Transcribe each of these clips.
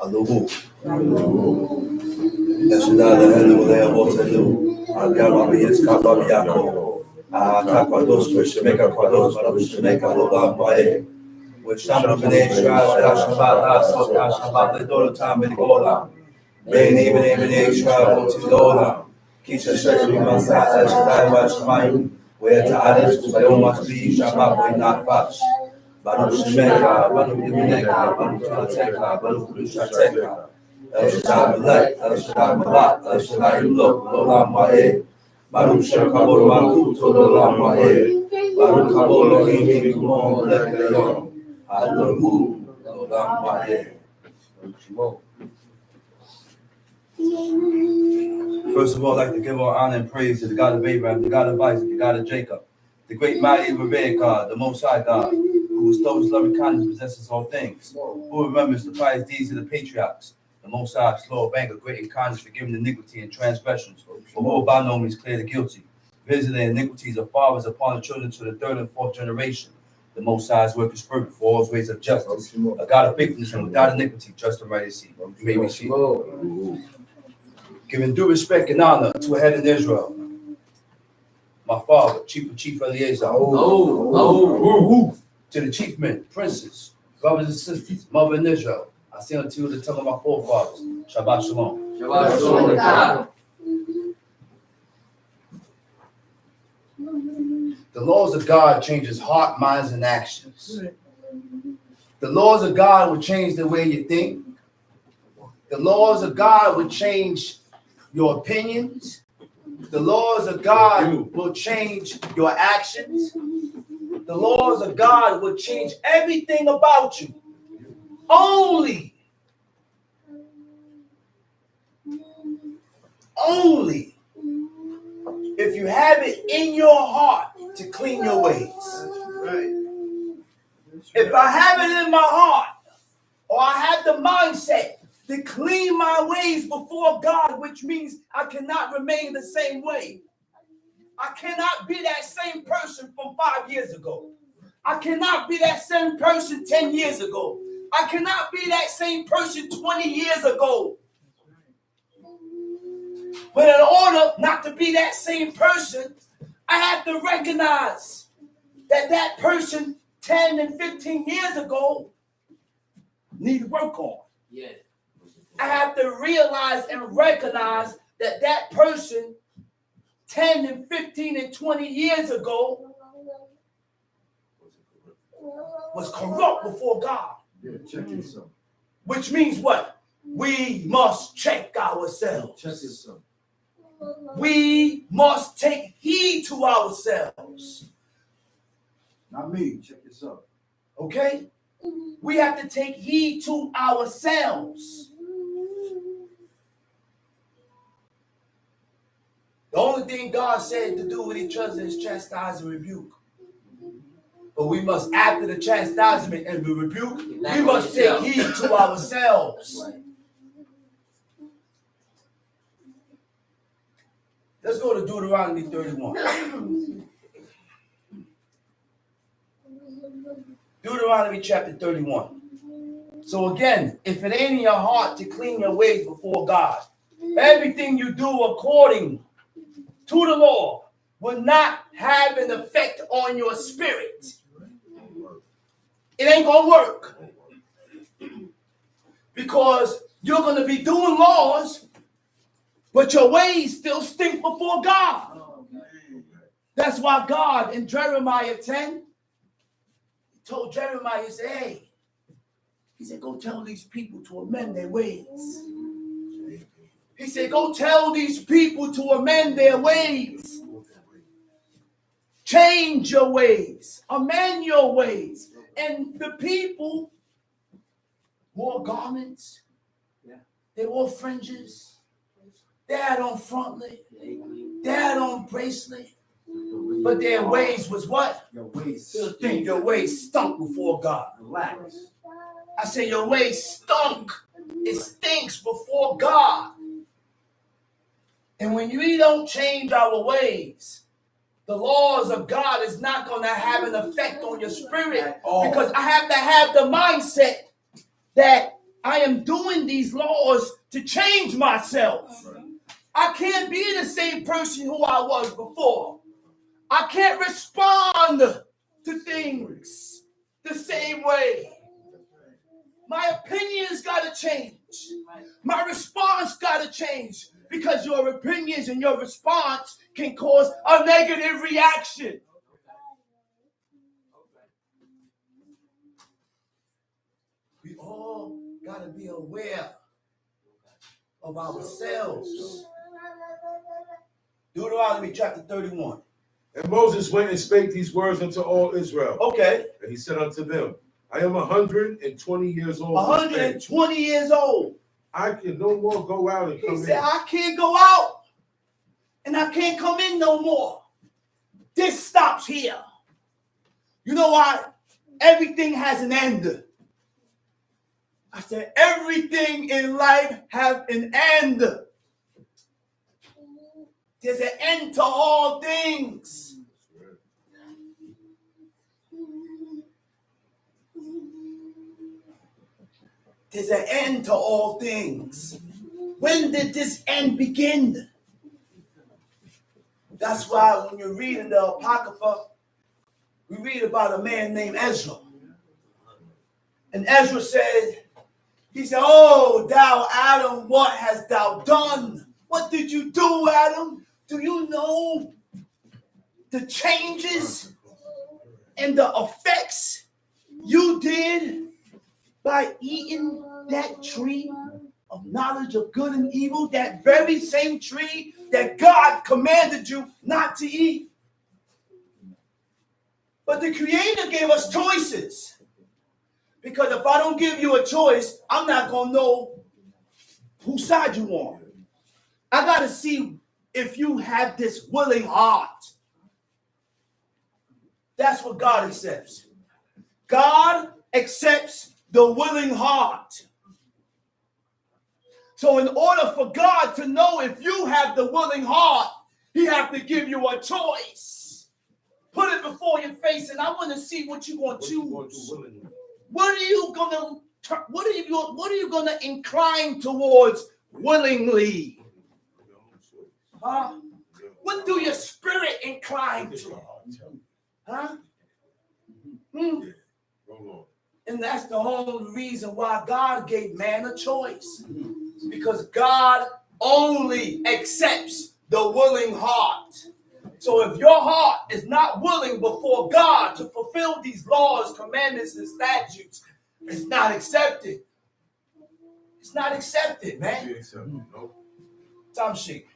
Aluhu. Eshadada Helulea Waterloo. Abiama Yiska Babiako. Kakwados, Shemeka Kwados, Shemeka Lola Bae. With Shamba Benesha, Shabbat, Soka, Shabbat, the Dora Tam and Gola. Beni Benesha, Motilola. Kisha Sheshi Masata, Shadaiwa Shamayu. Where to others, who must be Shabbat, not Fash. Baruch Shemeka, Baruch Yimeneka, Baruch Talateka, Baruch Shateka. El Shaddai Malek, El Shaddai Malak, El Shaddai Ulok, Lolam Ma'eh. Baruch Shekabor Malkut, Lolam Ma'eh. Baruch Kabor Lohim, Kumon, Melech Leyon. Hallelujah, Lolam Ma'eh. First of all, I'd like to give all honor and praise to the God of Abraham, the God of Isaac, the God of Jacob, the great mighty Rebbe God, the Most High God, who bestows loving kindness and possesses all things, who remembers the pious deeds of the patriarchs, the Most High, slow of anger, great in kindness, forgiving iniquity and transgressions, but who by no means clear the guilty, visiting iniquities of fathers upon the children to the third and fourth generation. The Most High's work is perfect for all ways of justice, a God of faithfulness and without iniquity, just and right to see. You may be seated. Giving due respect and honor to a head in Israel, my father, Chief Eliezer, to the chief men, princes, brothers and sisters, mother in Israel. I say unto you the tongue of my forefathers. Shabbat Shalom. Shabbat Shalom. The laws of God changes heart, minds, and actions. The laws of God will change the way you think. The laws of God will change your opinions. The laws of God will change your actions. The laws of God will change everything about you. Only if you have it in your heart to clean your ways. If I have it in my heart, or I have the mindset to clean my ways before God, which means I cannot remain the same way. I cannot be that same person from 5 years ago. I cannot be that same person 10 years ago. I cannot be that same person 20 years ago. But in order not to be that same person, I have to recognize that that person 10 and 15 years ago need work on. Yeah. I have to realize and recognize that that person 10 and 15 and 20 years ago was corrupt before God. Yeah, check yourself. Which means what? We must check ourselves. Check yourself. We must take heed to ourselves. Not me. Check yourself. Okay? We have to take heed to ourselves. The only thing God said to do with each other is chastise and rebuke. But we must, after the chastisement and the rebuke, we must take heed to ourselves. Let's go to Deuteronomy 31. Deuteronomy chapter 31. So again, if it ain't in your heart to clean your ways before God, everything you do according to the law will not have an effect on your spirit. It ain't gonna work. Because you're gonna be doing laws, but your ways still stink before God. That's why God in Jeremiah 10 told Jeremiah, he said, hey, he said, go tell these people to amend their ways. He said, go tell these people to amend their ways. Change your ways. Amend your ways. And the people wore garments. They wore fringes. They had on frontlet. They had on bracelet. But their ways was what? Your ways stink. Your ways stunk before God. Relax. I said your ways stunk. It stinks before God. And when we don't change our ways, the laws of God is not going to have an effect on your spirit. Because I have to have the mindset that I am doing these laws to change myself. I can't be the same person who I was before. I can't respond to things the same way. My opinions got to change. My response got to change, because your opinions and your response can cause a negative reaction. We all got to be aware of ourselves. Deuteronomy chapter 31. And Moses went and spake these words unto all Israel. Okay. And he said unto them, I am 120 years old. 120 years old. I can no more go out and come in. He said, I can't go out and I can't come in no more. This stops here. You know why? Everything has an end. I said, everything in life have an end. There's an end to all things. There's an end to all things. When did this end begin? That's why when you read in the Apocrypha, we read about a man named Ezra. And Ezra said, he said, oh, thou Adam, what hast thou done? What did you do, Adam? Do you know the changes and the effects you did by eating that tree of knowledge of good and evil, that very same tree that God commanded you not to eat? But the Creator gave us choices. Because if I don't give you a choice, I'm not going to know whose side you on. I got to see if you have this willing heart. That's what God accepts. God accepts the willing heart. So in order for God to know if you have the willing heart, he has to give you a choice. Put it before your face, and I want to see what you're going to choose. What are you gonna incline towards willingly? Huh? What do your spirit incline to? Huh? And that's the whole reason why God gave man a choice. Because God only accepts the willing heart. So if your heart is not willing before God to fulfill these laws, commandments, and statutes, it's not accepted. It's not accepted, man. Time sheet.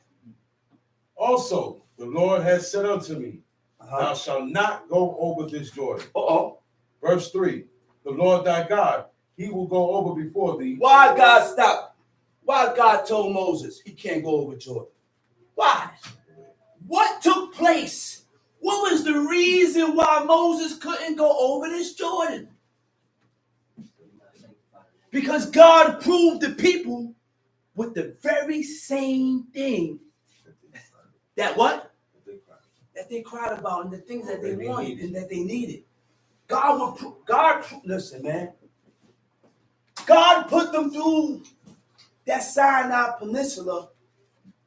Also, the Lord has said unto me, thou shalt not go over this Jordan. Verse 3, the Lord thy God, he will go over before thee. Why God stopped? Why God told Moses he can't go over Jordan? Why? What took place? What was the reason why Moses couldn't go over this Jordan? Because God proved the people with the very same thing that what? That they cried about, and the things that they wanted and that they needed. Listen, man. God put them through that Sinai Peninsula,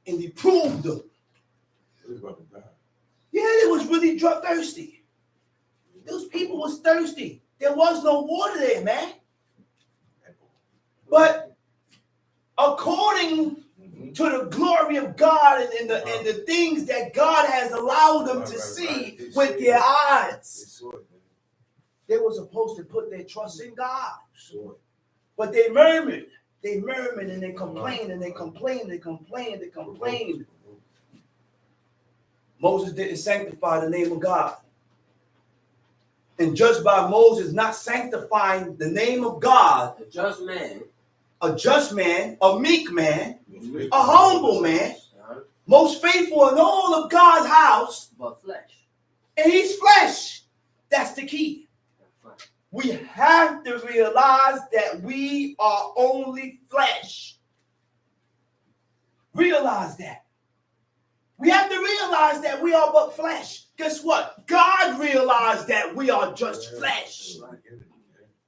and he proved them. Yeah, they was really thirsty. Those people was thirsty. There was no water there, man. But according to the glory of God and the things that God has allowed them to see with their eyes, they were supposed to put their trust in God. But they murmured. They murmured and they complained and they complained, they complained, they complained. Moses didn't sanctify the name of God. And judged by Moses not sanctifying the name of God, a just man, a meek man, a humble man, most faithful in all of God's house, but flesh. And he's flesh. That's the key. We have to realize that we are only flesh. Realize that. We have to realize that we are but flesh. Guess what? God realized that we are just flesh.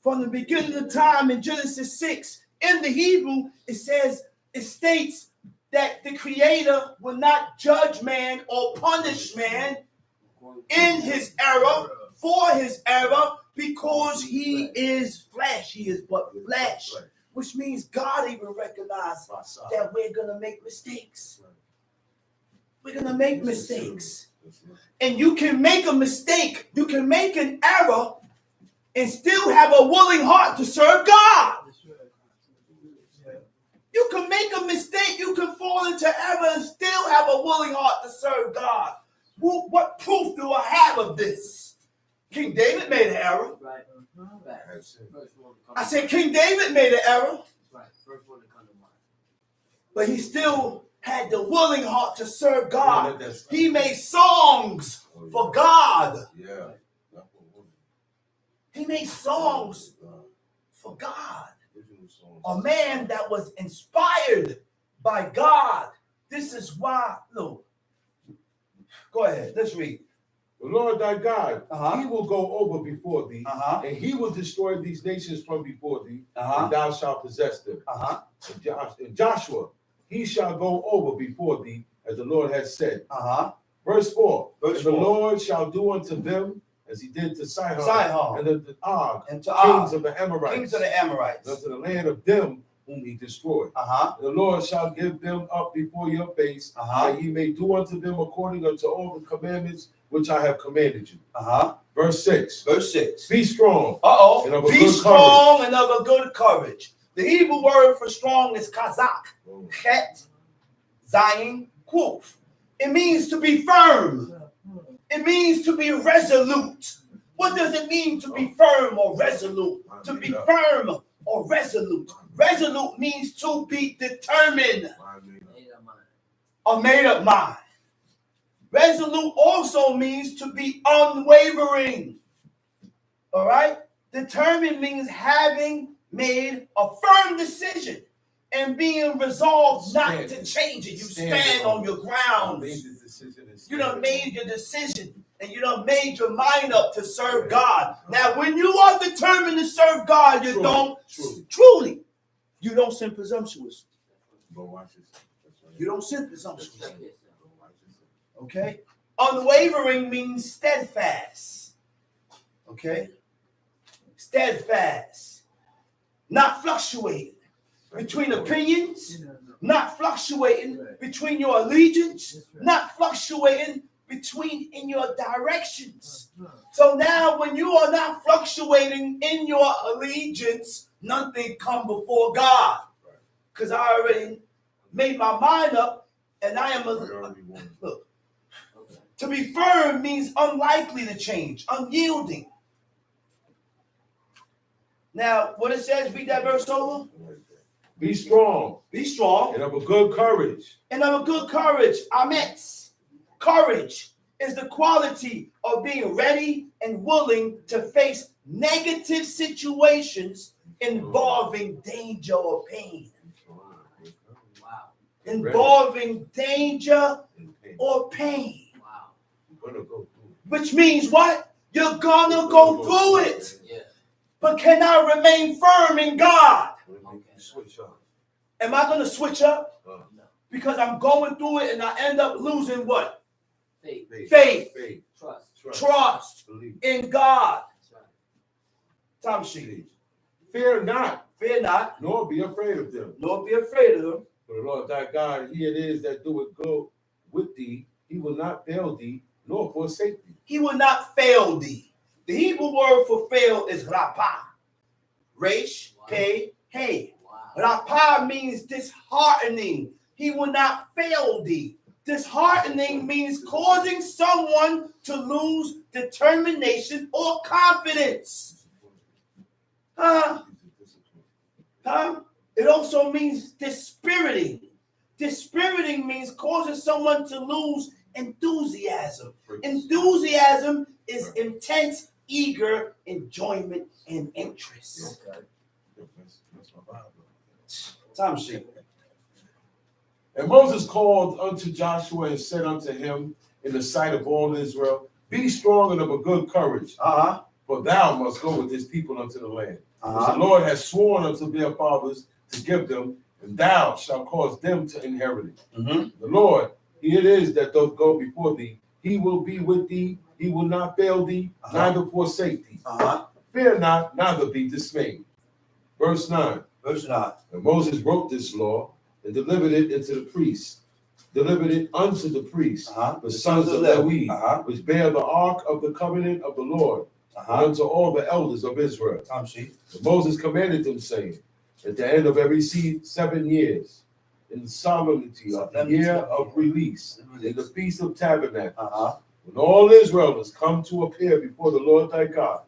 From the beginning of time in Genesis 6, in the Hebrew, it states that the Creator will not judge man or punish man in his error, for his error, because he is flesh. He is but flesh. Which means God even recognized that we're going to make mistakes. We're going to make mistakes. And you can make a mistake. You can make an error and still have a willing heart to serve God. You can make a mistake. You can fall into error and still have a willing heart to serve God. What proof do I have of this? King David made an error. I said King David made an error. But he still had the willing heart to serve God. He made songs for God. He made songs for God. A man that was inspired by God. This is why. No. Go ahead. Let's read. The Lord thy God, he will go over before thee, and he will destroy these nations from before thee, and thou shalt possess them. And Joshua, he shall go over before thee, as the Lord has said. Verse 4. The Lord shall do unto them as he did to Sihon and to Og, kings of the Amorites, unto the land of them whom he destroyed. The Lord shall give them up before your face, that ye may do unto them according unto all the commandments which I have commanded you. Verse 6. Be strong. Be strong and of a good courage. The Hebrew word for strong is kazak. Chet, zayin, kuf. It means to be firm. It means to be resolute. What does it mean to be firm or resolute? To be firm or resolute. Resolute means to be determined or made up mind. Resolute also means to be unwavering. All right? Determined means having made a firm decision and being resolved not to change it. You stand on your grounds. You done made your decision and you done made your mind up to serve God. Now, when you are determined to serve God, you don't sin presumptuous. You don't sin presumptuous. Okay? Unwavering means steadfast. Okay? Steadfast. Not fluctuating between opinions, not fluctuating between your allegiance, not fluctuating between in your directions. So now when you are not fluctuating in your allegiance, nothing come before God. Because I already made my mind up and I am look. To be firm means unlikely to change, unyielding. Now, what it says, read that verse over. Be strong. Be strong. And of a good courage. And of a good courage. Amet. Courage is the quality of being ready and willing to face negative situations involving danger or pain. Wow. Involving danger or pain. Wow. Which means what? You're gonna go through it. But can I remain firm in God? Am I going to switch up? Because I'm going through it and I end up losing what? Faith. Trust in God. Tom Sheedy. Fear not, nor be afraid of them. For the Lord thy God, he it is that doeth go with thee. He will not fail thee, nor forsake thee. He will not fail thee. The Hebrew word for fail is rapah. Resh, pei, hey. Rapah means disheartening. He will not fail thee. Disheartening means causing someone to lose determination or confidence. It also means dispiriting. Dispiriting means causing someone to lose enthusiasm. Enthusiasm is intense, eager enjoyment and interest. Time sheet. And Moses called unto Joshua and said unto him in the sight of all Israel, be strong and of a good courage, for thou must go with this people unto the land, which the Lord has sworn unto their fathers to give them, and thou shalt cause them to inherit it. Mm-hmm. The Lord, he it is that doth go before thee. He will be with thee. He will not fail thee, neither forsake thee. Fear not, neither be dismayed. Verse 9. Verse 9. And Moses wrote this law and delivered it unto the priests, delivered it unto the priests, the sons of Levi, which bear the ark of the covenant of the Lord, and unto all the elders of Israel. And Moses commanded them, saying, at the end of every 7 years, in the solemnity of the year of release, in the feast of tabernacle, when all Israel is come to appear before the Lord thy God,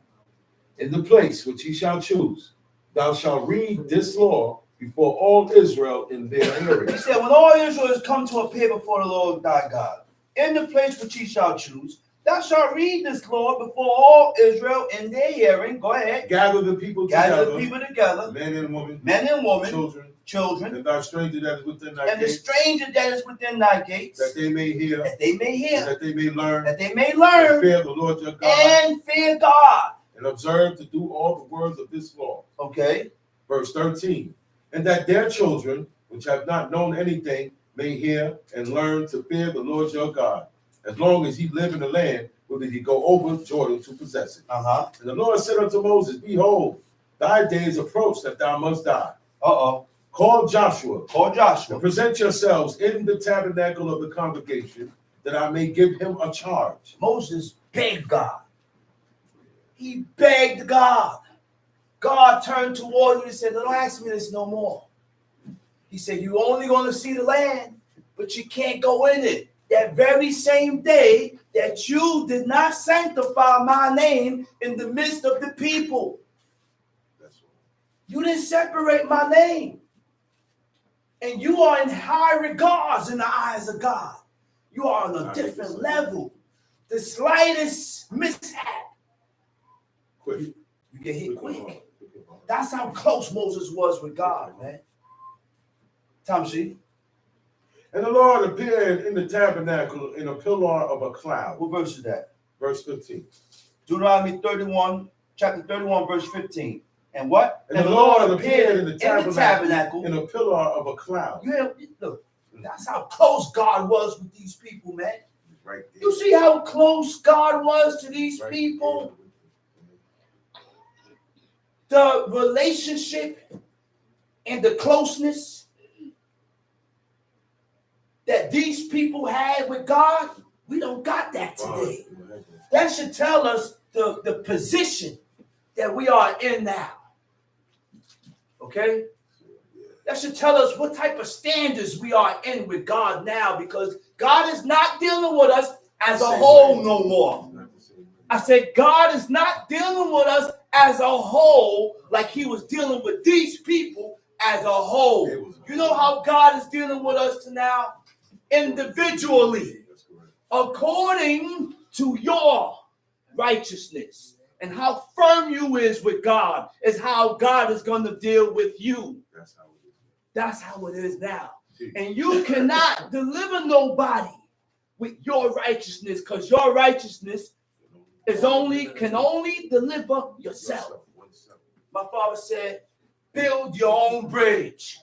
in the place which he shall choose, thou shalt read this law before all Israel in their hearing. He said, when all Israel is come to appear before the Lord thy God, in the place which he shall choose, thou shalt read this law before all Israel in their hearing. Go ahead. Gather the people together. Gather the people together. Men and women. Men and women. Children. And thy stranger that is within thy gates. And the stranger that is within thy gates. That they may hear. That they may hear. And that they may learn. That they may learn. And fear the Lord your God. And fear God. And observe to do all the words of this law. Okay. Verse 13. And that their children, which have not known anything, may hear and learn to fear the Lord your God, as long as he live in the land whither he go over Jordan to possess it. And the Lord said unto Moses, behold, thy days approach that thou must die. Call Joshua. And present yourselves in the tabernacle of the congregation, that I may give him a charge. Moses begged God. He begged God. God turned toward him and said, don't ask me this no more. He said, you're only going to see the land, but you can't go in it. That very same day that you did not sanctify my name in the midst of the people. You didn't separate my name. And you are in high regards in the eyes of God. You are on a different level. The slightest mishap, you get hit quick. That's how close Moses was with God, man. Tamshi. And the Lord appeared in the tabernacle in a pillar of a cloud. What verse is that? Verse 15. Deuteronomy 31, chapter 31, verse 15. And what? And the Lord appeared in the tabernacle in a pillar of a cloud. Look, that's how close God was with these people, man. Right there. You see how close God was to these people? There. The relationship and the closeness that these people had with God, we don't got that today. That should tell us the position that we are in now. Okay? That should tell us what type of standards we are in with God now, because God is not dealing with us as a whole no more. I said, God is not dealing with us as a whole like he was dealing with these people as a whole. You know how God is dealing with us now? Individually, according to your righteousness. And how firm you is with God is how God is going to deal with you. That's how it is now. And you cannot deliver nobody with your righteousness, because your righteousness can only deliver yourself. My father said, build your own bridge.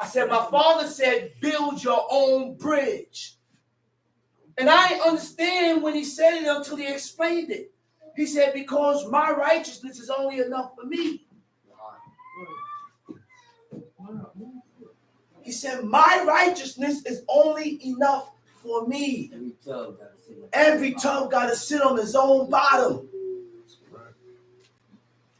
I said, my father said, build your own bridge. And I didn't understand when he said it until he explained it. He said, because my righteousness is only enough for me. He said, my righteousness is only enough for me. Every tub got to sit on his own bottom.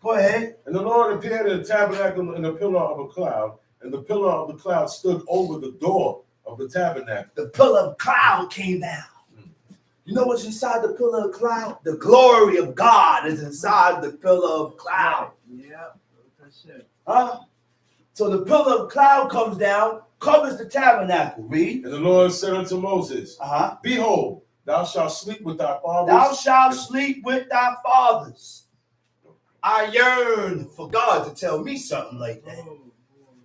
Go ahead. And the Lord appeared in the tabernacle in a pillar of a cloud, and the pillar of the cloud stood over the door of the tabernacle. The pillar of cloud came down. You know what's inside the pillar of cloud? The glory of God is inside the pillar of cloud. Yeah, that's it. So the pillar of cloud comes down, covers the tabernacle. Read. And the Lord said unto Moses, behold, thou shalt sleep with thy fathers. Thou shalt sleep with thy fathers. I yearn for God to tell me something like that.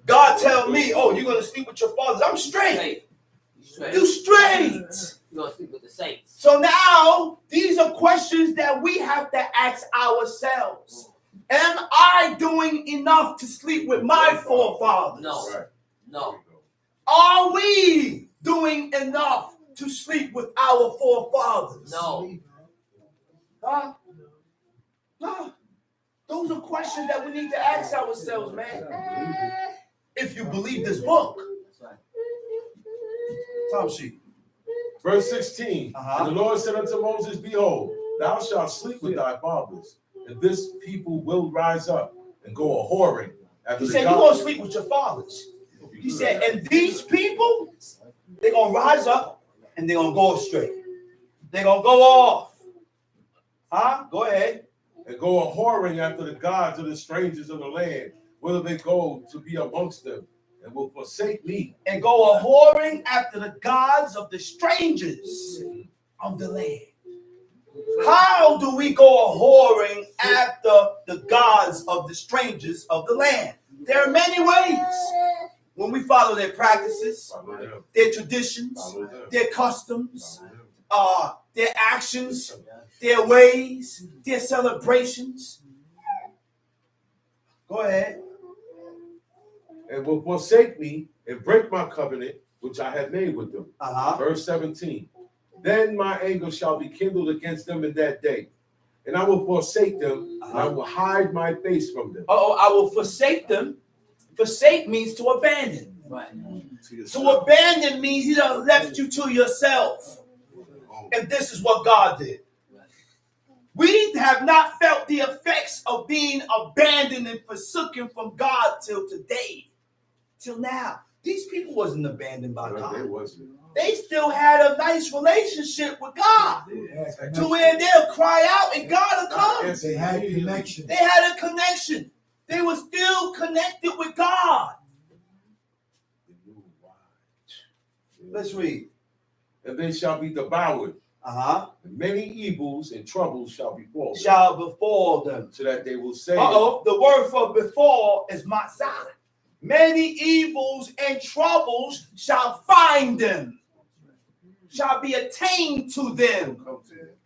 God tell me, oh, you're going to sleep with your fathers. I'm straight. You straight. You're going to sleep with the saints. So now, these are questions that we have to ask ourselves. Am I doing enough to sleep with my forefathers? No. Right. No. Are we doing enough to sleep with our forefathers? No. Huh? No. Those are questions that we need to ask ourselves, man. If you believe this book. Tom sheet. Verse 16. And the Lord said unto Moses, Behold, thou shalt sleep with thy fathers, and this people will rise up and go a whoring. He said, you're going to sleep with your fathers. He said, and these people, they're going to rise up and they're going to go astray. They're going to go off. Huh? Go ahead. And go a whoring after the gods of the strangers of the land, whither they go to be amongst them, and will forsake me. And go a whoring after the gods of the strangers of the land. How do we go a whoring after the gods of the strangers of the land? There are many ways. When we follow their practices, their traditions, their customs, their actions, their ways, their celebrations. Go ahead. And will forsake me and break my covenant which I have made with them. Verse 17. Then my anger shall be kindled against them in that day, and I will forsake them, and I will hide my face from them. I will forsake them. Forsake means to abandon. Right. To abandon means he done left you to yourself. And this is what God did. We have not felt the effects of being abandoned and forsaken from God till today. Till now. These people wasn't abandoned by God. They wasn't. They still had a nice relationship with God. To where they'll cry out and God will come. They had a connection. They had a connection. They were still connected with God. Let's read. And they shall be devoured. And many evils and troubles shall befall them. So that they will say. The word for befall is matzah. Many evils and troubles shall find them. Shall be attained to them.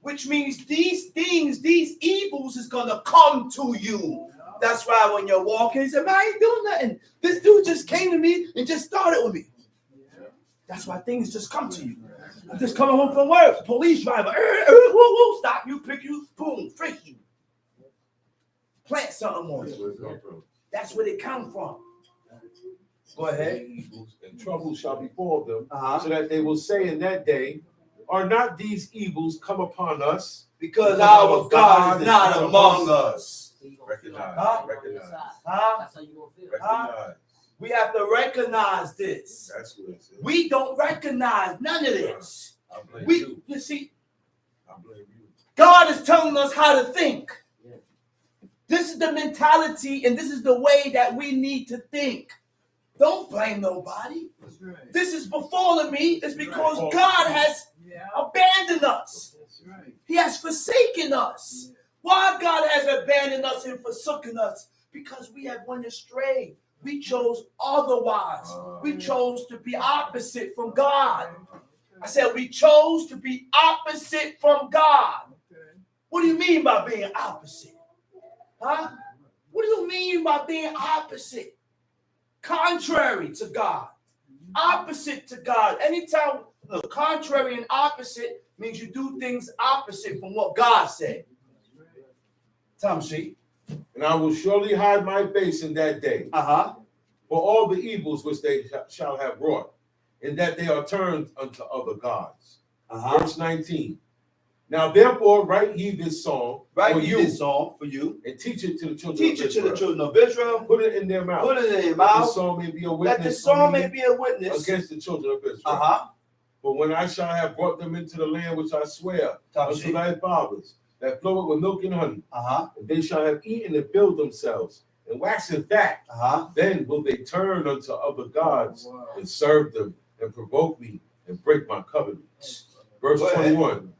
Which means these things, these evils is going to come to you. That's why when you're walking, you say, man, I ain't doing nothing. This dude just came to me and just started with me. That's why things just come to you. I'm just coming home from work. Police driver, stop you, pick you, boom, frisk you. Plant something on you. That's where they come from. Go ahead. Evils and troubles shall befall them, so that they will say in that day, are not these evils come upon us? Because our God is not among us. Recognize. That's how you gonna feel. Recognize. We have to recognize this. That's what it says. We don't recognize none of this. I blame You see, I blame you. God is telling us how to think. This is the mentality and this is the way that we need to think. Don't blame nobody. Right. This is befalling me. It's because God has abandoned us. Right. He has forsaken us. Why God has abandoned us and forsaken us? Because we have went astray. We chose otherwise. We chose to be opposite from God. I said we chose to be opposite from God. What do you mean by being opposite? Huh? What do you mean by being opposite? Contrary to God. Opposite to God. Anytime, look, contrary and opposite means you do things opposite from what God said. Tom sheet. And I will surely hide my face in that day. For all the evils which they shall have wrought, in that they are turned unto other gods. Verse 19. Now therefore write ye this song for you, and teach it to the children teach of it to Israel. the children of Israel. Put it in their mouth. Put it in their That mouth. the song may be a That witness. the song may be a witness against the children of Israel. But when I shall have brought them into the land which I swear unto thy fathers, that floweth with milk and honey, and they shall have eaten and filled themselves, and waxen fat, then will they turn unto other gods and serve them, and provoke me, and break my covenant. Verse 21.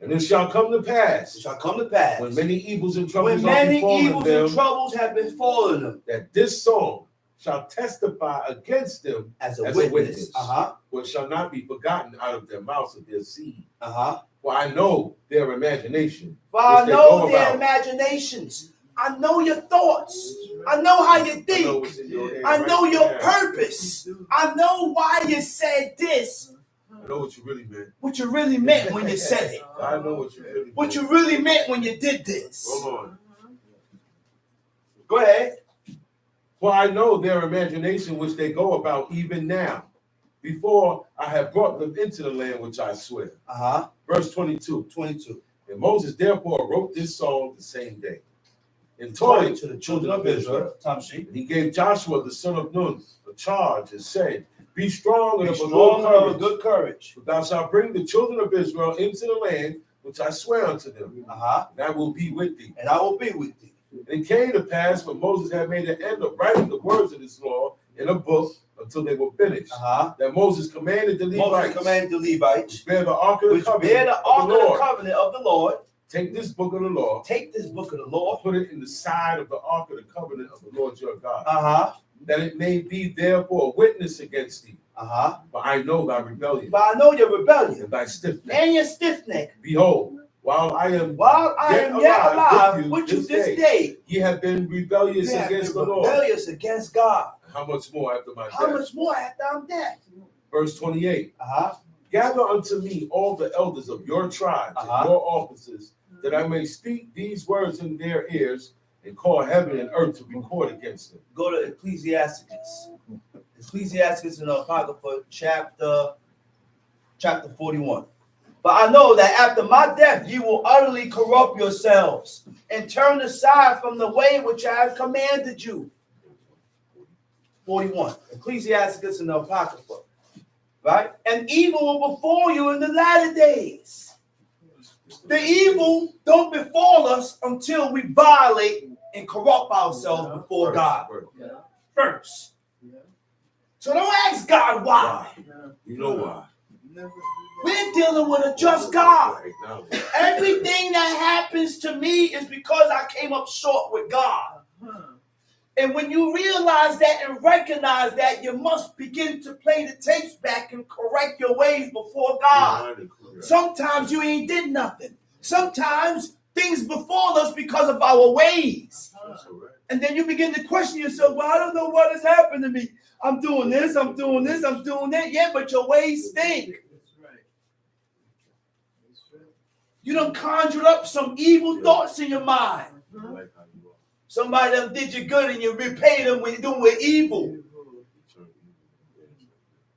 And it shall come to pass. It shall come to pass. When many evils and troubles have befallen them, that this song shall testify against them as a witness. What shall not be forgotten out of their mouths of their seed. For I know their imagination. For I know their imaginations. I know your thoughts. I know how you think. I know your purpose. I know why you said this. I know what you really meant. What you really meant when you said it. I know what you really meant. What you really meant when you did this. Hold on. Go ahead. For I know their imagination which they go about even now, before I have brought them into the land which I swear. Verse 22. And Moses therefore wrote this song the same day, and taught it to the children of Israel. And he gave Joshua the son of Nun a charge and said, be strong and of good courage. For thou shalt bring the children of Israel into the land which I swear unto them. And I will be with thee. And I will be with thee. And it came to pass when Moses had made an end of writing the words of this law in a book until they were finished, that Moses commanded the Levites to bear the ark of the covenant of the Lord. Take this book of the law. Put it in the side of the ark of the covenant of the Lord your God. That it may be therefore a witness against thee. But I know thy rebellion. And thy stiffness. And your stiff neck. Behold, while I am yet alive with you this day, ye have been rebellious against the Lord. Rebellious against God. How much more after my death? How much more after I'm dead? Verse 28. Gather unto me all the elders of your tribes and your officers, that I may speak these words in their ears and call heaven and earth to record against them. Go to Ecclesiasticus. Ecclesiasticus in the Apocrypha, chapter 41. But I know that after my death, you will utterly corrupt yourselves and turn aside from the way which I have commanded you. 41. Ecclesiasticus in the Apocrypha. Right? And evil will befall you in the latter days. The evil don't befall us until we violate and corrupt ourselves before God first. So don't ask God why. You know why. We're dealing with a just God. Everything that happens to me is because I came up short with God. And when you realize that and recognize that, you must begin to play the tapes back and correct your ways before God. Sometimes you ain't did nothing. Sometimes things befall us because of our ways. And then you begin to question yourself, well, I don't know what has happened to me. I'm doing this, I'm doing this, I'm doing that. Yeah, but your ways stink. You done conjured up some evil thoughts in your mind. Somebody done did you good and you repay them when you're doing with evil.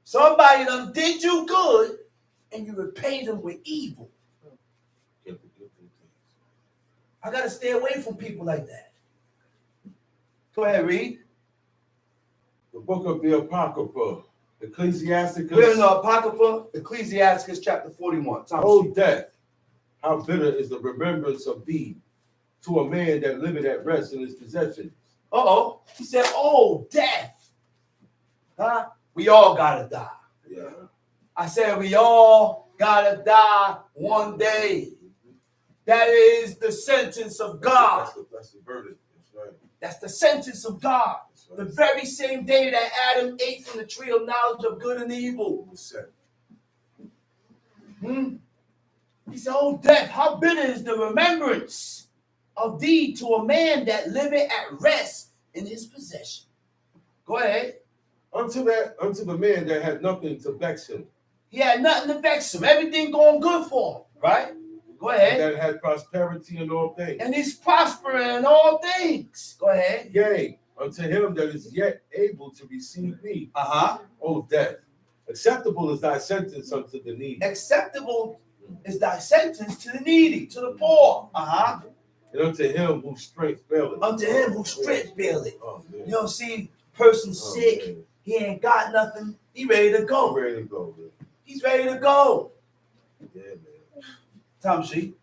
Somebody done did you good and you repay them with evil. I got to stay away from people like that. Go ahead, read. The book of the Apocrypha, Ecclesiasticus. We're in the Apocrypha, Ecclesiasticus chapter 41. Oh, death, how bitter is the remembrance of thee to a man that liveth at rest in his possessions. He said, oh, death. Huh? We all got to die. Yeah. I said, we all got to die one day. That is the sentence of God. That's the verdict. That's right. That's the sentence of God. Right. The very same day that Adam ate from the tree of knowledge of good and evil. He said, oh, death, how bitter is the remembrance of thee to a man that liveth at rest in his possession. Go ahead. Unto the man that had nothing to vex him. He had nothing to vex him. Everything going good for him, right? Go ahead. That had prosperity in all things. And he's prospering in all things. Go ahead. Yea, unto him that is yet able to receive me. O death, acceptable is thy sentence unto the needy. Acceptable is thy sentence to the needy, to the poor. And unto him whose strength faileth. Unto him whose strength faileth. You know, see, person sick, he ain't got nothing. He ready to go. Man. He's ready to go. Yeah, man. Tom G.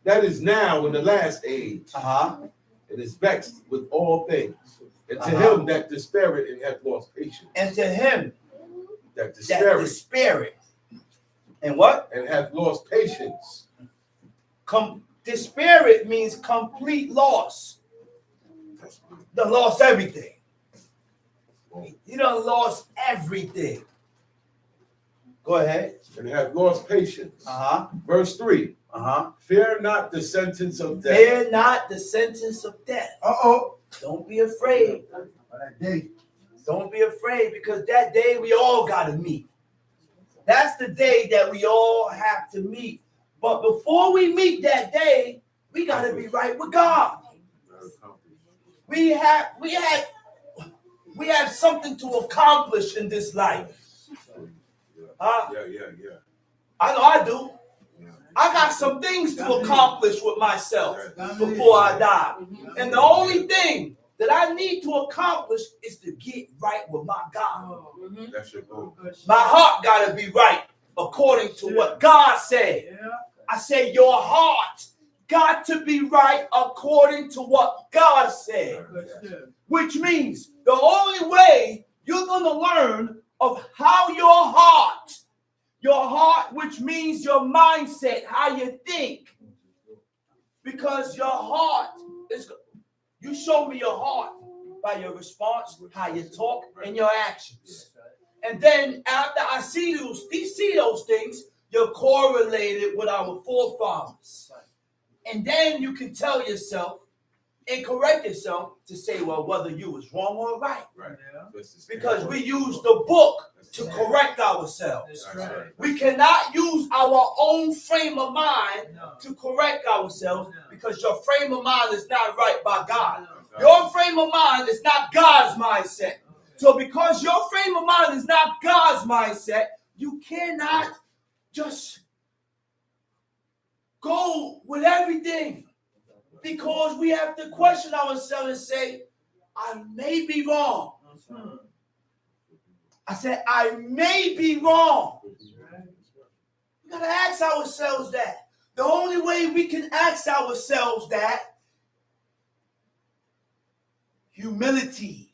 That is now in the last age. It is vexed with all things. And to him that despaireth and hath lost patience. And to him that despaireth. And what? And hath lost patience. Despaireth means complete loss. Done lost everything. You done lost everything. Go ahead. And have lost patience. Verse 3. Fear not the sentence of death. Fear not the sentence of death. Don't be afraid. Don't be afraid, because that day we all got to meet. That's the day that we all have to meet. But before we meet that day, we got to be right with God. We have something to accomplish in this life. Huh? Yeah. I know I do. I got some things to accomplish with myself before I die. And the only thing that I need to accomplish is to get right with my God. That's your goal. My heart got to be right according to what God said. I say your heart got to be right according to what God said. Which means the only way you're going to learn of how your heart, which means your mindset, how you think. Because your heart is, you show me your heart by your response, how you talk, and your actions. And then after I see those things, you're correlated with our forefathers. And then you can tell yourself and correct yourself to say, well, whether you was wrong or right. Because we use the book to correct ourselves. We cannot use our own frame of mind to correct ourselves, because your frame of mind is not right by God. Your frame of mind is not God's mindset. So because your frame of mind is not God's mindset, you cannot just go with everything, because we have to question ourselves and say, I may be wrong. I said, I may be wrong. We got to ask ourselves that. The only way we can ask ourselves that, humility.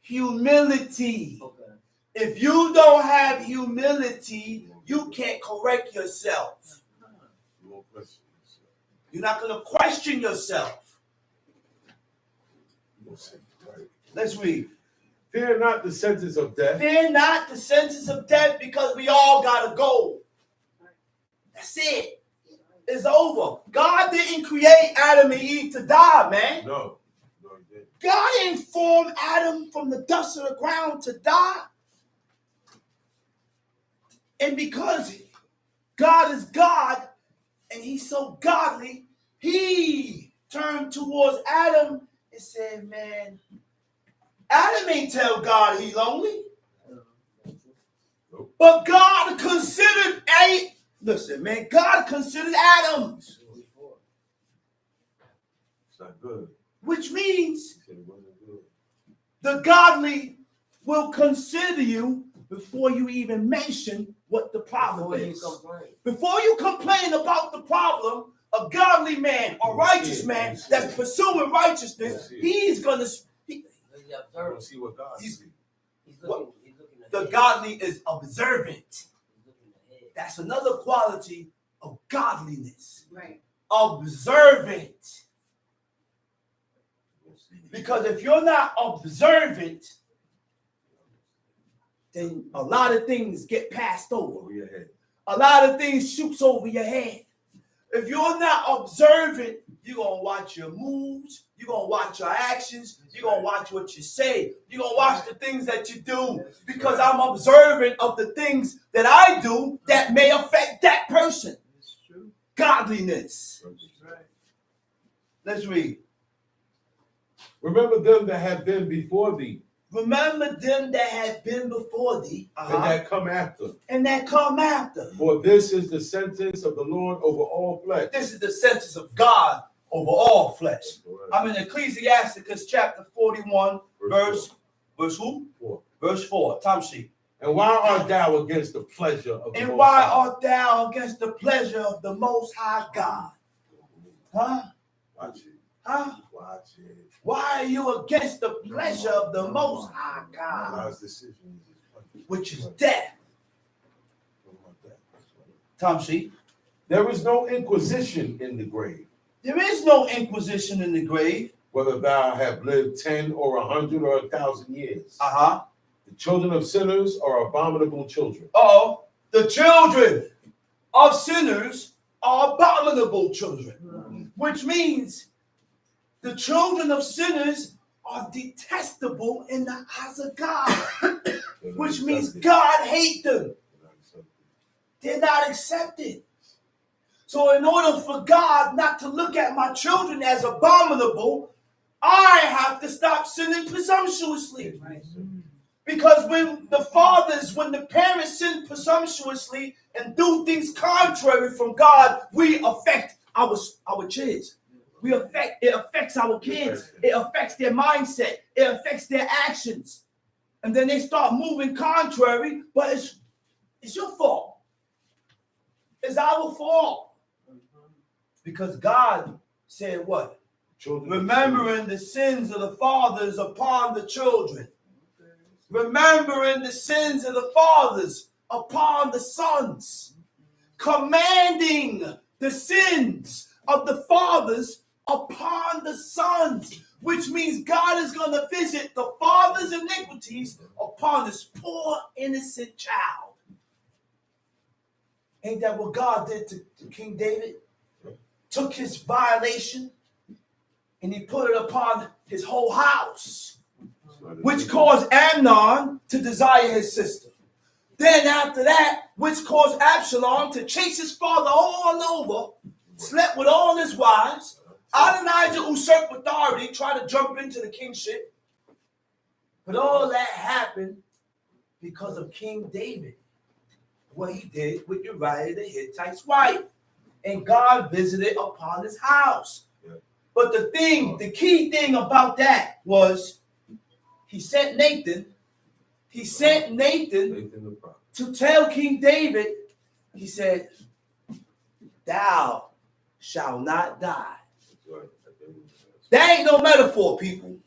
Humility. If you don't have humility, you can't correct yourself. You're not going to question yourself. Let's read. Fear not the sentence of death. Fear not the sentence of death, because we all got to go. That's it. It's over. God didn't create Adam and Eve to die, man. No, he didn't. God didn't form Adam from the dust of the ground to die. And because God is God and he's so godly, he turned towards Adam and said, man, Adam ain't tell God he lonely. But God considered God considered Adam. It's not good. Which means the godly will consider you before you even mention what the problem is. Before you complain about the problem, a godly man or righteous man that's pursuing righteousness, he's going to See what God sees. the godly is observant. That's another quality of godliness. Right. Observant. Because if you're not observant, then a lot of things get passed over. A lot of things shoots over your head. If you're not observant, you're going to watch your moves. You're going to watch your actions. You're going to watch what you say. You're going to watch the things that you do, because I'm observant of the things that I do that may affect that person. Godliness. Let's read. Remember them that have been before thee. Remember them that have been before thee, and that come after. And that come after. For this is the sentence of the Lord over all flesh. This is the sentence of God over all flesh. I'm in Ecclesiasticus chapter 41, verse who? 4. Verse 4. Time sheet. And why art thou against the pleasure of the And Most why High? art thou against the pleasure of the Most High God? Huh? Watch it. Huh? Watch it. Why are you against the pleasure of the Most High God? God's decision is which is death. Tom sheet. There is no inquisition in the grave. There is no inquisition in the grave. Whether thou have lived 10 or 100 or 1,000 years. The children of sinners are abominable children. The children of sinners are abominable children, which means the children of sinners are detestable in the eyes of God, which means God hates them. They're not accepted. So in order for God not to look at my children as abominable, I have to stop sinning presumptuously. Because when the parents sin presumptuously and do things contrary from God, we affect our kids. It affects our kids. It affects their mindset. It affects their actions. And then they start moving contrary, but it's your fault. It's our fault. Because God said what? Remembering the sins of the fathers upon the children. Remembering the sins of the fathers upon the sons. Commanding the sins of the fathers upon the sons. Which means God is going to visit the father's iniquities upon this poor innocent child. Ain't that what God did to King David? Took his violation and he put it upon his whole house, which caused Amnon to desire his sister. Then after that, which caused Absalom to chase his father all over, slept with all his wives. Adonijah usurped authority, tried to jump into the kingship. But all that happened because of King David. What he did with Uriah the Hittite's wife. And God visited upon his house. Yeah. But the key thing about that was he sent Nathan. He sent Nathan to tell King David, he said, thou shalt not die. That ain't no metaphor, people.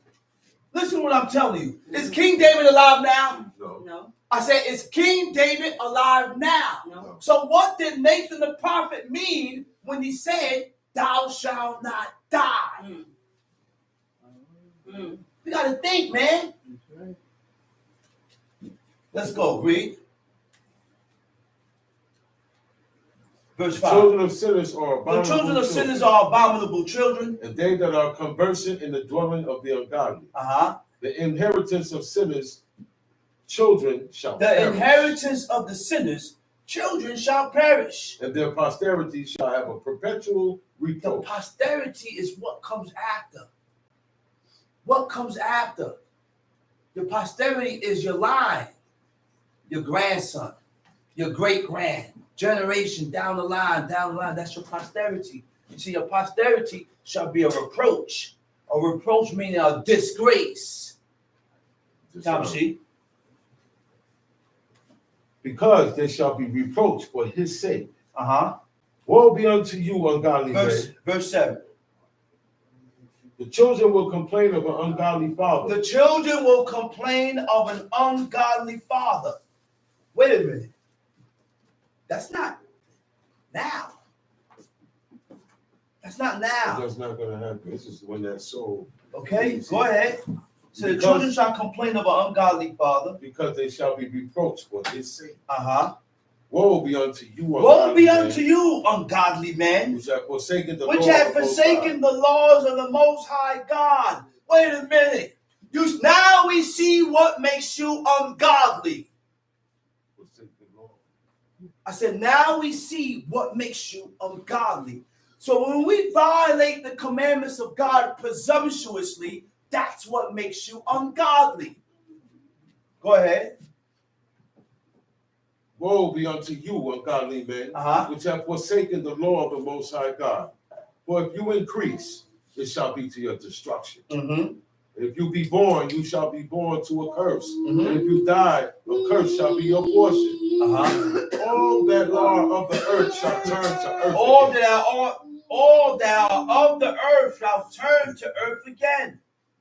Listen to what I'm telling you. Is King David alive now? No. I said, is King David alive now? No. So what did Nathan the prophet mean when he said, thou shalt not die? You got to think, man. Let's go, read. Verse 5. Children of sinners are abominable. The children of sinners are abominable children. And they that are conversant in the dwelling of the ungodly. The inheritance of sinners, children shall perish. The inheritance of the sinners, children shall perish. And their posterity shall have a perpetual reproach. The posterity is what comes after. What comes after? Your posterity is your line, your grandson, your great-grand, generation down the line. That's your posterity. You see, your posterity shall be a reproach. A reproach meaning a disgrace. See? Because they shall be reproached for his sake. Woe be unto you, ungodly men. Verse 7. The children will complain of an ungodly father. The children will complain of an ungodly father. Wait a minute. That's not now. That's not now. That's not going to happen. This is when that soul. Okay, go ahead. So the children shall complain of an ungodly father. Because they shall be reproached for his sake. Woe be unto you, woe be unto you, ungodly men, which have forsaken the laws of the Most High God. Wait a minute. Now we see what makes you ungodly. I said, now we see what makes you ungodly. So when we violate the commandments of God presumptuously, that's what makes you ungodly. Go ahead. Woe be unto you, ungodly men, which have forsaken the law of the Most High God. For if you increase, it shall be to your destruction. If you be born, you shall be born to a curse. And if you die, a curse shall be your portion. All that are of the earth shall turn to earth. All that are of the earth shall turn to earth again.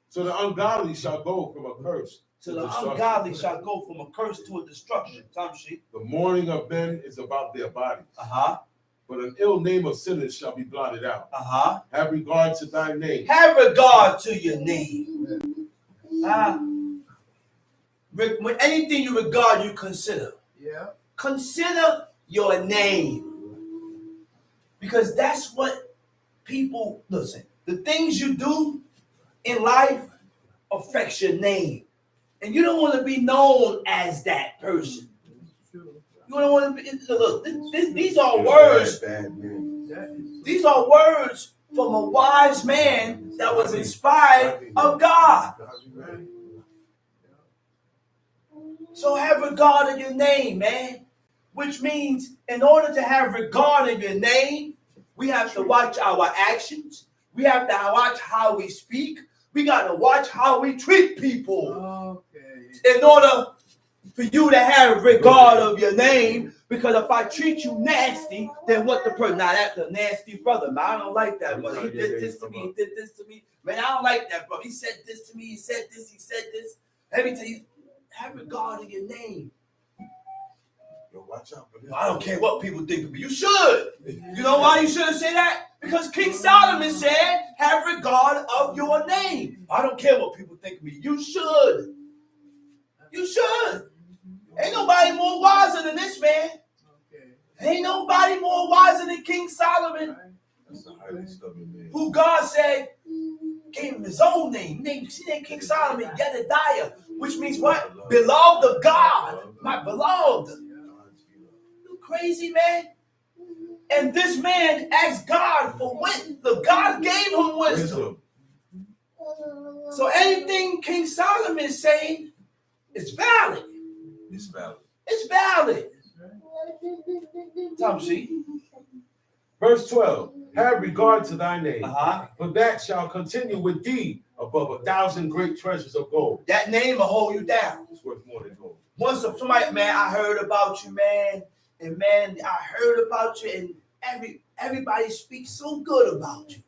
So the ungodly shall go from a curse. So the ungodly shall go from a curse to a destruction. The mourning of men is about their bodies. But an ill name of sinners shall be blotted out. Have regard to thy name. Have regard to your name. When anything you regard, you consider. Yeah. Consider your name. Because that's what people, listen, the things you do in life affects your name. And you don't want to be known as that person. You don't want to be, look, these are words. These are words from a wise man that was inspired of God. So have regard in your name, man. Which means in order to have regard in your name, we have to watch our actions. We have to watch how we speak. We got to watch how we treat people. Okay. In order for you to have regard of your name, because if I treat you nasty, then what the person? Now that's a nasty brother, man. I don't like that brother. He did this to me. He did this to me. Man, I don't like that brother. He said this to me. He said this. He said this. Every time you have regard of your name. Yo, watch out. I don't care what people think of me. You should. You know why you shouldn't say that? Because King Solomon said, have regard of your name. I don't care what people think of me. You should. You should. Ain't nobody more wiser than this man. Ain't nobody more wiser than King Solomon. That's a highly stubborn man. Who God said gave him his own name. See that King Solomon, Jedediah, which means what? Beloved of God. My beloved. You crazy, man? And this man asked God for wisdom. God gave him wisdom. So anything King Solomon is saying is valid. It's valid. It's valid. Tom C. Verse 12. Have regard to thy name, for that shall continue with thee above 1,000 great treasures of gold. That name will hold you down. It's worth more than gold. Once somebody, man, I heard about you, man, and man, I heard about you, and everybody speaks so good about you,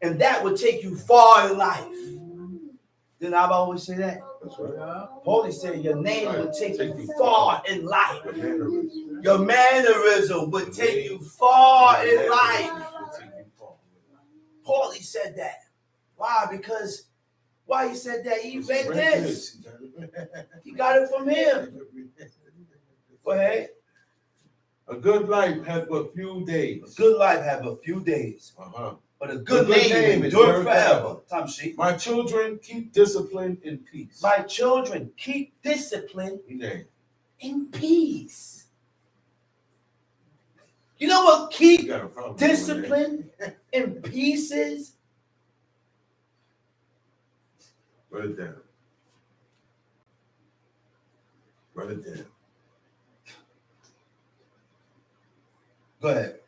and that would take you far in life. Didn't I always say that? That's right. Paulie said your name would take you far in life. Your mannerism would take you far in life. Paulie said that. Why? Because why he said that? He read this. He got it from him. Go ahead. A good life hath but few days. A good life have a few days. But a good name endure forever. Tom Sheep. My children, keep discipline in peace. My children, keep discipline in peace. You know what keep discipline in peace is? Write it down. Write it down. Go ahead.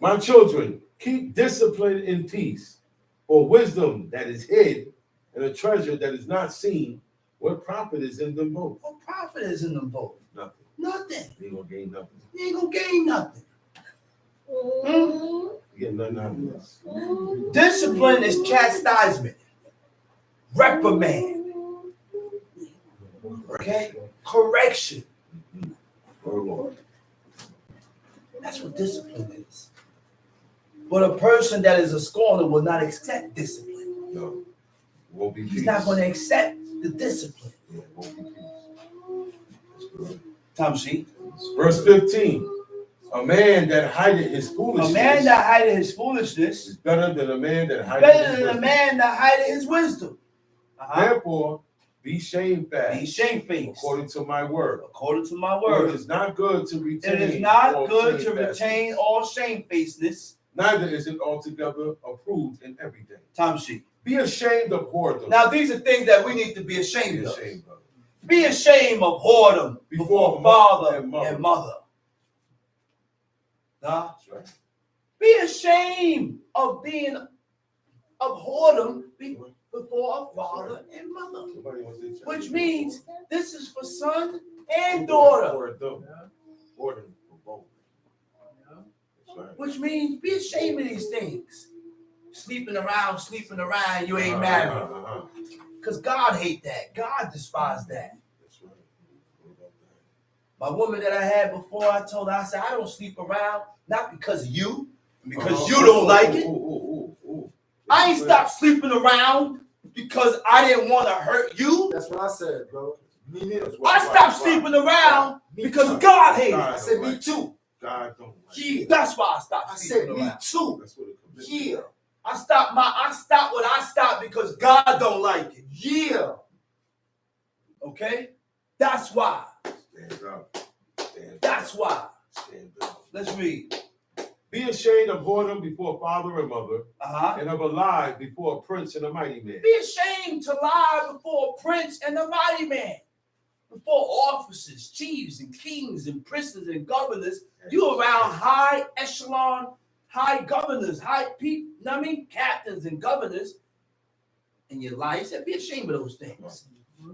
My children, keep discipline in peace, for wisdom that is hid and a treasure that is not seen. What profit is in them both? What profit is in them both? Nothing. Nothing. You ain't gonna gain nothing. You ain't gonna gain nothing. You get nothing out of this. Discipline is chastisement, reprimand, okay, correction. That's what discipline is. But a person that is a scorner will not accept discipline. No, won't be. He's not going to accept the discipline. Yeah, won't be peace. Tom Sheep. Verse 15. A man that hideth his foolishness. A man that hideth his foolishness is better than a man that hideth better his than wisdom. a man that hideth his wisdom. Therefore, be shamefast. Be shamefaced. According to my word. According to my word. It is not good to retain. It is not good to retain all shamefacedness. Neither is it altogether approved in everything. Tom Sheep. Be ashamed of whoredom. Now, these are things that we need to be ashamed of. Be ashamed of whoredom before father and mother. Nah? That's right. Be ashamed of being of whoredom before a father and mother. Which means this is for son and daughter. Which means be ashamed of these things. Sleeping around, you ain't married. Because God hate that. God despise that. My woman that I had before, I told her, I said, I don't sleep around, not because of you, because you don't like it. I ain't stopped sleeping around because I didn't want to hurt you. That's what I said, bro. Me neither. I stopped sleeping around because God hated it. I said, me too. God don't like Yeah, that's why I stopped. I said me around. too. That's what it comes Yeah. I stopped what I stopped because God don't like it. Yeah. Okay? That's why. Stand up. Stand That's up. why. Stand up. Let's read. Be ashamed of boredom before father and mother, Uh-huh. and of a lie before a prince and a mighty man. Be ashamed to lie before a prince and a mighty man, before officers, chiefs, and kings, and princes and governors. You around high echelon, high governors, high people, captains and governors. And you lie. He said, be ashamed of those things.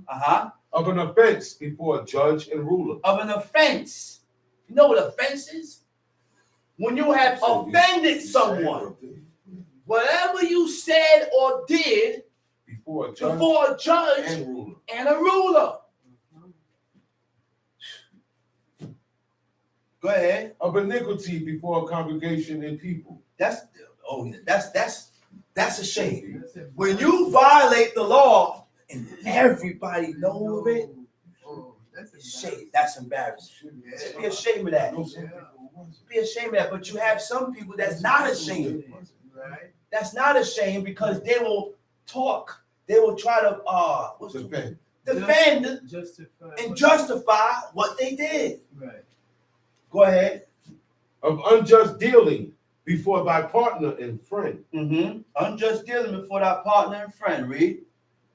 Uh-huh. Of an offense before a judge and ruler. Of an offense. You know what offense is? When you have offended someone, whatever you said or did before a judge and a ruler. Go ahead. Of iniquity before a congregation and people. That's a shame. When you violate the law and everybody knows it, shame. That's embarrassing. Be ashamed of that. Be ashamed of that. But you have some people that's not ashamed. That's not ashamed because they will talk. They will try to defend and justify what they did. Right. Go ahead. Of unjust dealing before thy partner and friend. Mm-hmm. Unjust dealing before thy partner and friend. Read.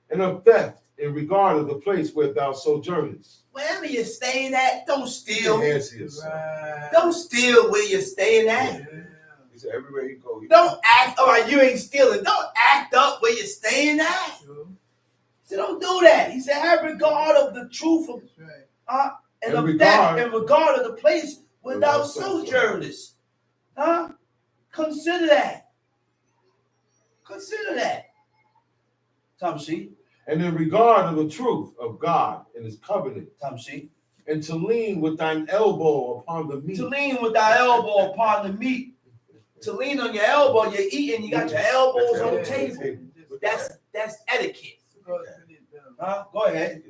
And of theft in regard of the place where thou sojournest. Wherever you're staying at, don't steal. Right. Don't steal where you're staying at. Yeah. He said everywhere you go. Don't act, all right, you ain't stealing. Don't act up where you're staying at. True. So don't do that. He said, have regard of the truth of, That's right. and In of regard- that, in regard of the place where thou sojournest. Consider that. Consider that. Tom C. And in regard of the truth of God and his covenant. Tom C. And to lean with thine elbow upon the meat. To lean with thy elbow upon the meat. To lean on your elbow, you're eating, you got your elbows on the table. That's etiquette. Go ahead.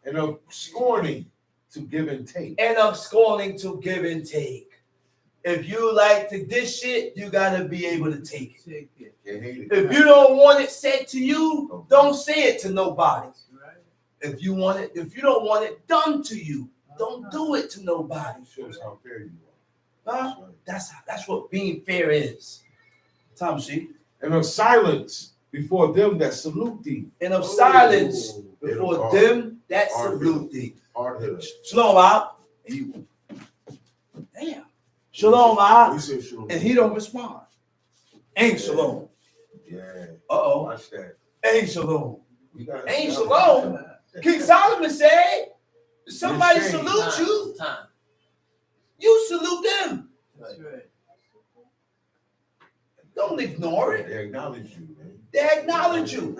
And of scorning to give and take. And of scorning to give and take. If you like to dish it, you gotta be able to take it. Take it. If you don't want it said to you, don't say it to nobody. Right. If you don't want it done to you, don't do it to nobody. Shows how fair you Huh? That's what being fair is. Tom C. And of silence before them that salute thee. And of silence before them that salute thee. Shalom out. Damn. Shalom out. And he don't respond. Ain't shalom. Yeah. Uh-oh. Watch that. Ain't shalom. Ain't shalom. King Solomon said, somebody salute you, you salute them. That's right. Don't ignore it. They acknowledge you, man. They acknowledge you.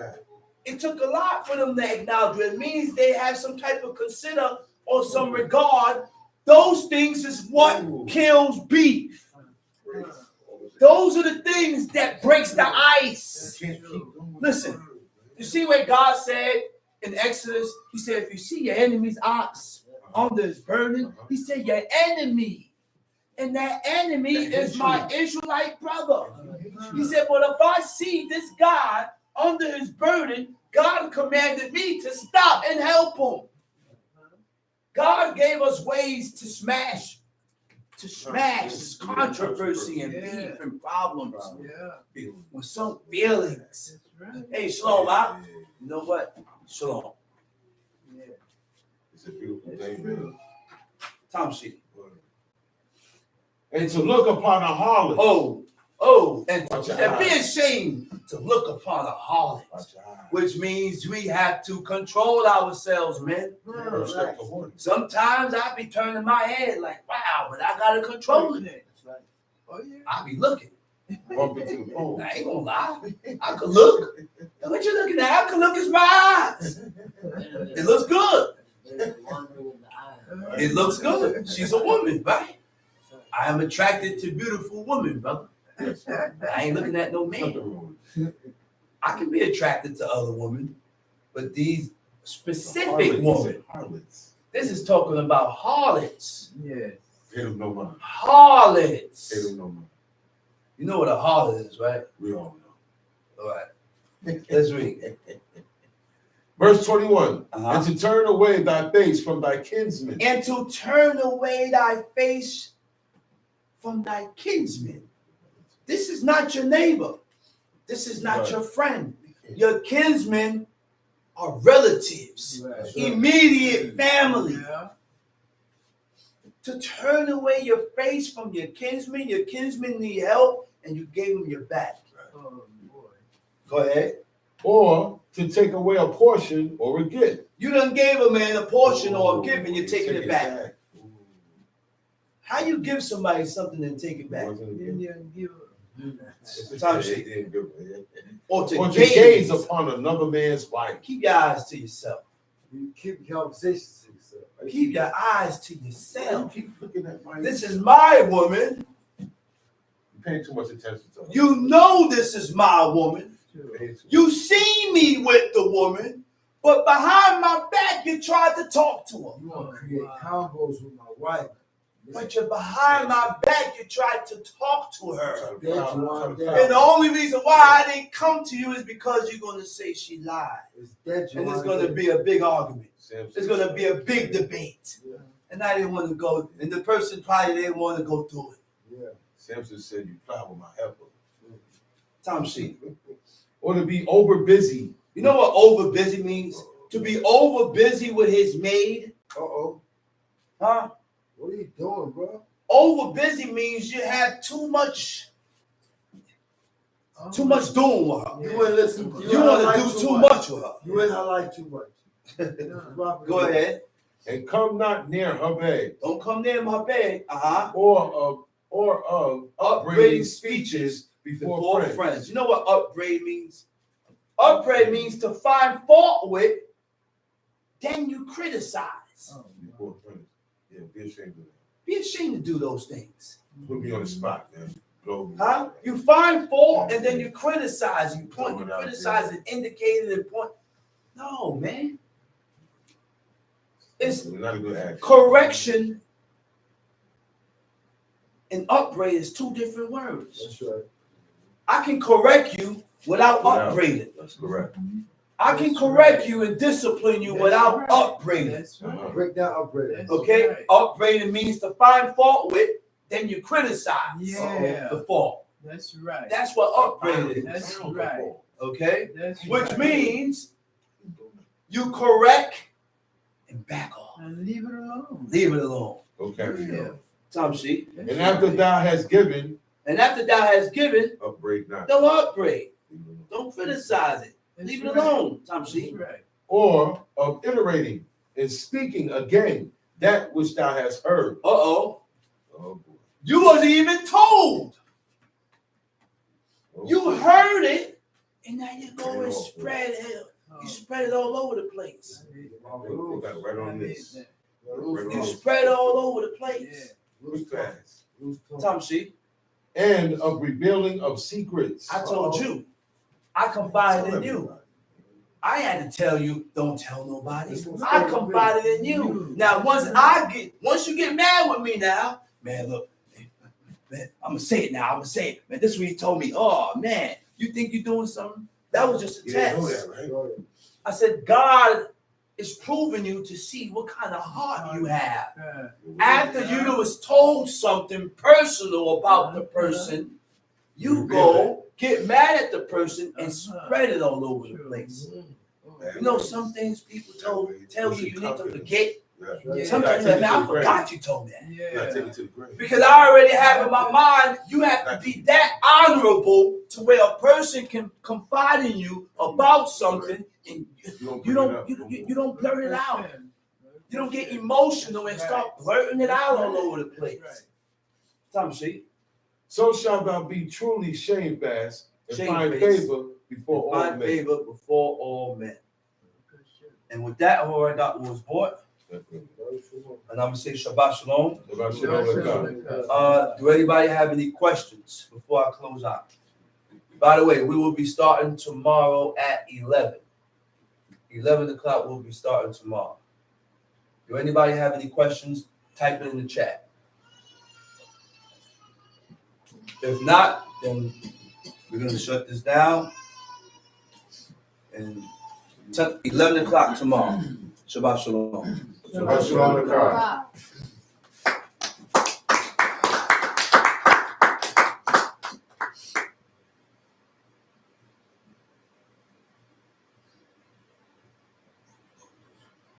It took a lot for them to acknowledge you. It means they have some type of consider or some regard. Those things is what kills beef. Those are the things that breaks the ice. Listen, you see what God said in Exodus? He said, if you see your enemy's ox under his burden, he said, your enemy. And that enemy is my Israelite brother. He said, but if I see this guy under his burden, God commanded me to stop and help him. God gave us ways to smash controversy and beef and problems with some feelings. Right. Hey, Shalom, you know what? Shalom. Yeah. It's a beautiful thing, man. Tom C. And to look upon a harlot. And be ashamed to look upon a harlot, which means we have to control ourselves, man. Sometimes I be turning my head like, wow, but I gotta control it. Oh, yeah. I be looking. Bump into the pole. I ain't gonna lie. I could look. What you looking at? I could look as my eyes. It looks good. It looks good. She's a woman, right? I am attracted to beautiful women, brother. I ain't looking at no man. I can be attracted to other women, but these specific women. Harlots. This is talking about harlots. Yes. Pay them no mind. harlots. Pay them no mind. You know what a harlot is, right? We all know. All right. Let's read. Verse 21. Uh-huh. And to turn away thy face from thy kinsmen. And to turn away thy face from thy kinsmen. This is not your neighbor. This is not Right. your friend. Your kinsmen are relatives, Right. immediate family. Yeah. To turn away your face from your kinsmen need help, and you gave them your back. Oh boy. Go ahead. Or to take away a portion or a gift. You done gave a man a portion or a gift, and you're taking it back. How you give somebody something and take it back? Indian give. Time sheet. Or to Or to gaze. gaze upon another man's wife. Keep your eyes to yourself. You keep conversations to yourself. Keep your eyes to You yourself. keep looking at my. This is my woman. You're paying too much attention to her. You know this is my woman. Paying too You see me with the woman, but behind my back you tried to talk to her. You want to create combos with my wife. But you're behind my back, you tried to talk to her. much. And the only reason why I didn't come to you is because you're going to say she lied. It's dead. And it's going to be a big argument. Samson It's going to be a big debate. Yeah. And I didn't want to go, and the person probably didn't want to go through it. Yeah. Samson said you plow with my helper. Tom sheet. Or to be over busy. You know what over busy means? To be over busy with his maid. Uh-oh. Huh? What are you doing, bro? Over busy means you have too much doing with her. You ain't listen. You want to do too much with her. You ain't like too much. Go ahead. And come not near her bed. Don't come near my bed. Or of upbraiding speeches before friends. You know what upbraid means? Upbraid means to find fault with, then you criticize. Before friends. Yeah, be ashamed of that. Be ashamed to do those things. Put me on the spot, man. Blow me. Huh? You find fault and then you criticize. You point, you criticize and indicate it and point. No, man. It's Not a good action. correction and upbraid is two different words. That's right. I can correct you without upbraiding. That's correct. I can correct you and discipline you without upbraiding. That's right. Break down, upgrade. That's Okay? right. Upbraiding means to find fault with, then you criticize Yeah. the fault. That's right. That's what upbraiding is. That's right. Okay? That's Which right. means you correct and back off. And leave it alone. Leave it alone. Okay. Yeah. Tom sheet. That's And after right. thou hast given, And after thou has given, upbraid not. don't upbraid. Don't criticize it. That's Leave it right. alone, Tom sheet. That's right. Or of iterating and speaking again that which thou hast heard. Uh-oh. Oh boy. You wasn't even told. Oh, You boy. heard it, and now you go and Oh, spread it. Oh, You spread it all over the place. They got it right on this. You spread it all over the place. Loose fast. Tom sheet. And of revealing of secrets. I told you. I confided in you. I had to tell you, don't tell nobody. I confided in you. Now, once you get mad with me now, man, look, man, I'm gonna say it now. I'm gonna say it. Man, this is what he told me. Oh man, you think you're doing something? That was just a You didn't know test. that, right? I said, God is proving you to see what kind of heart you have. After you was told something personal about the person, you go get mad at the person and spread it all over the place. You know, some things people tell you need to forget. Yeah. Sometimes you're like, man, I forgot you told me that. You gotta take Yeah. it to the grave. Because I already have in my mind, you have to be that honorable to where a person can confide in you about something and you don't blurt it out. You don't get emotional and start blurting it out all over the place. Tom sheet. So shalt thou be truly shamefast and find Shamefaced. favor before all Find men. favor before all men. And with that, all I got was bought. And I'm gonna say Shabbat Shalom. About shalom with God. Do anybody have any questions before I close out? By the way, we will be starting tomorrow at 11. 11 o'clock we'll be starting tomorrow. Do anybody have any questions? Type it in the chat. If not, then we're going to shut this down. And 11 o'clock tomorrow. Shabbat shalom. Shabbat shalom.